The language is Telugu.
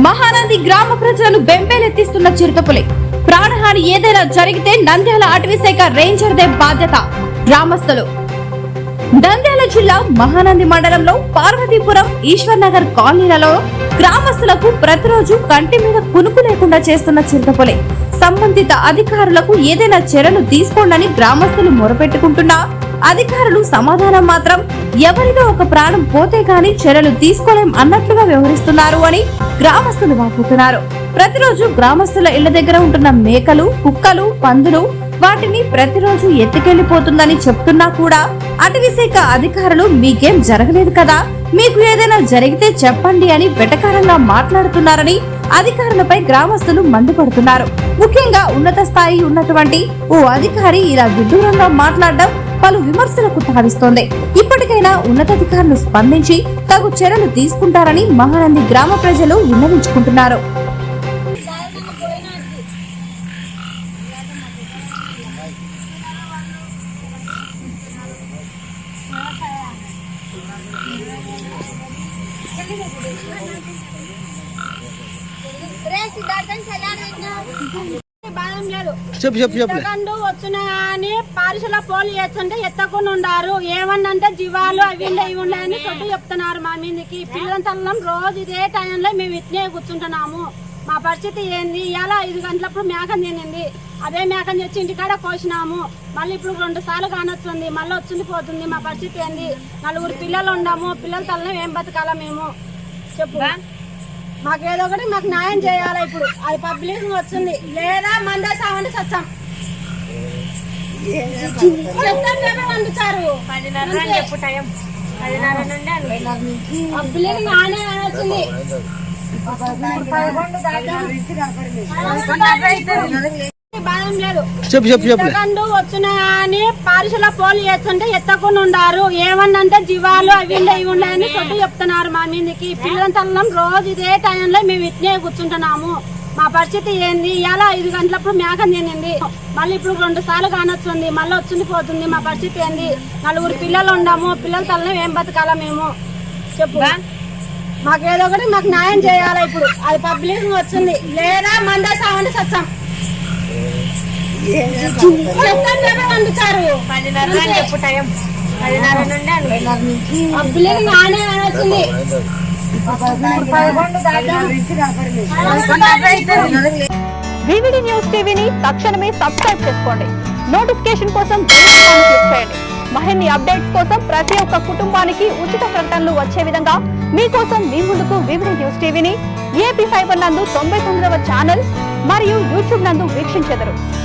మహానంది గ్రామ ప్రజలను బెంబేలెత్తిస్తున్న చిరుతపులి. ప్రాణహాని ఏదైనా జరిగితే నంద్యాల అటవీశాఖ రేంజర్దే బాధ్యత. గ్రామస్తులు. నంద్యాల జిల్లా మహానంది మండలంలో పార్వతీపురం ఈశ్వర్ నగర్ కాలనీలలో గ్రామస్తులకు ప్రతిరోజు కంటి మీద కునుకు లేకుండా చేస్తున్న చిరుతపులి. సంబంధిత అధికారులకు ఏదైనా చర్యలు తీసుకోండి గ్రామస్తులు మొరపెట్టుకుంటున్నా అధికారులు సమాధానం మాత్రం ఎవరిదో ఒక ప్రాణం పోతే గాని చర్యలు తీసుకోలేం అన్నట్లుగా వ్యవహరిస్తున్నారు అని గ్రామస్తులు వాపోతున్నారు. ప్రతిరోజు గ్రామస్తుల ఇళ్ల దగ్గర ఉంటున్న మేకలు, కుక్కలు, పందులు వాటిని ప్రతిరోజు ఎత్తుకెళ్లిపోతుందని చెప్తున్నా కూడా అటవీశాఖ అధికారులు మీకేం జరగలేదు కదా, మీకు ఏదైనా జరిగితే చెప్పండి అని వెటకారంగా మాట్లాడుతున్నారని అధికారులపై గ్రామస్తులు మండిపడుతున్నారు. ముఖ్యంగా ఉన్నత స్థాయి ఉన్నటువంటి ఓ అధికారి ఇలా విడ్డూరంగా మాట్లాడడం పలు విమర్శలకు తావిస్తోంది. ఇప్పటికైనా ఉన్నతాధికారులు స్పందించి తగు చర్యలు తీసుకుంటారని మహానంది గ్రామ ప్రజలు విన్నవించుకుంటున్నారు. వచ్చినా అని పారిశుల పోలు చేస్తుంటే ఎత్తకుండా ఉండారు. ఏమన్నంటే జీవాలు అవి ఇవి ఉన్నాయని చుట్టూ చెప్తున్నారు. మా మీదకి పిల్లలంతల్లం రోజు ఇదే టైంలో మేము ఇట్నే కూర్చుంటున్నాము. మా పరిస్థితి ఏంది? ఇలా 5 గంటలప్పుడు మేకం తినింది, అదే మేకం తెచ్చి ఇంటికాడ కోసినాము. మళ్ళీ ఇప్పుడు 2 సార్లు కానొస్తుంది, మళ్ళీ వచ్చింది పోతుంది. మా పరిస్థితి ఏంది? 4 పిల్లలు ఉన్నాము. పిల్లల తల్లం ఏం బతకాలా మేము? చెప్పు, మాకేదో ఒకటి మాకు న్యాయం చేయాలి. ఇప్పుడు అది పబ్లిక్ వచ్చింది లేదా మందే సావండి సత్యం వండుతారు. పబ్లిక్ న్యాయం వచ్చింది. బాధం లేదు. వచ్చినా అని పారిశుల పోలు చేస్తుంటే ఎత్తకుండా ఉండారు. ఏమన్నంటే జీవాలు అవి ఇవి ఉన్నాయని చుట్టూ చెప్తున్నారు. మా మీదకి పిల్లలంతల్లం రోజు ఇదే టైంలో మేము ఇట్నే కూర్చుంటున్నాము. మా పరిస్థితి ఏంది? ఇలా 5 గంటలప్పుడు మేకం తినింది, మళ్ళీ ఇప్పుడు 2 సార్లు కానొస్తుంది, మళ్ళీ వచ్చింది పోతుంది. మా పరిస్థితి ఏంది? 4 పిల్లలు ఉన్నాము. పిల్లల తల్లం ఏం బతకాలా మేము? చెప్పు, మాకేదో ఒకటి మాకు న్యాయం చేయాలి. ఇప్పుడు అది పబ్లిక్ వచ్చింది లేదా మందే సావండి సత్యం వండుతారు. పబ్లిక్ న్యాయం వచ్చింది. వివిడి న్యూస్ టీవీని తక్షణమే సబ్స్క్రైబ్ చేసుకోండి. నోటిఫికేషన్ కోసం క్లిక్ చేయండి. మరిన్ని అప్డేట్స్ కోసం ప్రతి ఒక్క కుటుంబానికి ఉచిత ప్రకటనలు వచ్చే విధంగా మీకోసం మీ ముందుకు వివిడి న్యూస్ టీవీని AP5 నందు 99వ ఛానల్ మరియు యూట్యూబ్ నందు వీక్షించెదరు.